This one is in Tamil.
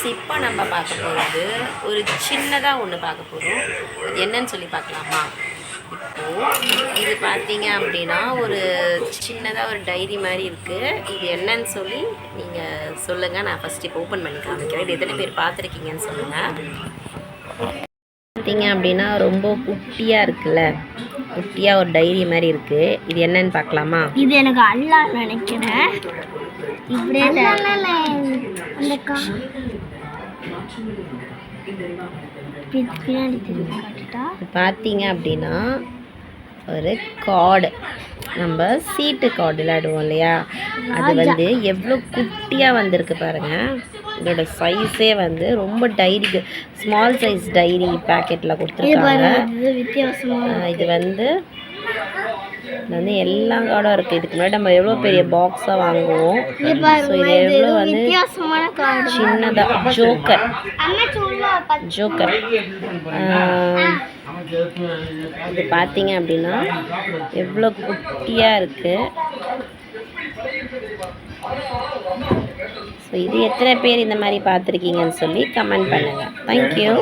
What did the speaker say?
இப்போ நம்ம பார்க்க போகிறது ஒரு சின்னதாக ஒன்று பார்க்க போகிறோம். அது என்னன்னு சொல்லி பார்க்கலாமா? இப்போது இது பார்த்தீங்க அப்படின்னா ஒரு சின்னதாக ஒரு டைரி மாதிரி இருக்குது. இது என்னன்னு சொல்லி நீங்கள் சொல்லுங்கள். நான் ஃபஸ்ட்டு இப்போ ஓப்பன் பண்ணி காமிக்கிறேன். இது எத்தனை பேர் பார்த்துருக்கீங்கன்னு சொல்லுங்கள். பார்த்தீங்க அப்படின்னா ரொம்ப குட்டியாக இருக்குல்ல, குட்டியாக ஒரு டைரி மாதிரி இருக்குது. இது என்னன்னு பார்க்கலாமா? இது எனக்கு அல்லா நினைக்கிறேன். இப்படியே பார்த்தீங்க அப்படின்னா ஒரு கார்டு, நம்ம சீட்டு கார்டு விளையாடுவோம் இல்லையா, அது வந்து எவ்வளோ குட்டியாக வந்திருக்கு பாருங்கள். இதோட சைஸே வந்து ரொம்ப டைரிக்கு ஸ்மால் சைஸ் டைரி பேக்கெட்டில் கொடுத்துருக்காங்க. இது வந்து எல்லா கார்டும் இருக்குது. இதுக்கு முன்னாடி நம்ம எவ்வளோ பெரிய பாக்ஸாக வாங்குவோம். ஸோ இது எவ்வளோ வந்து சின்னதாக ஜோக்கர் இது பார்த்தீங்க அப்படின்னா எவ்வளோ குட்டியாக இருக்குது. ஸோ இது எத்தனை பேர் இந்த மாதிரி பார்த்துருக்கீங்கன்னு சொல்லி கமெண்ட் பண்ணுங்கள். தேங்க்யூ.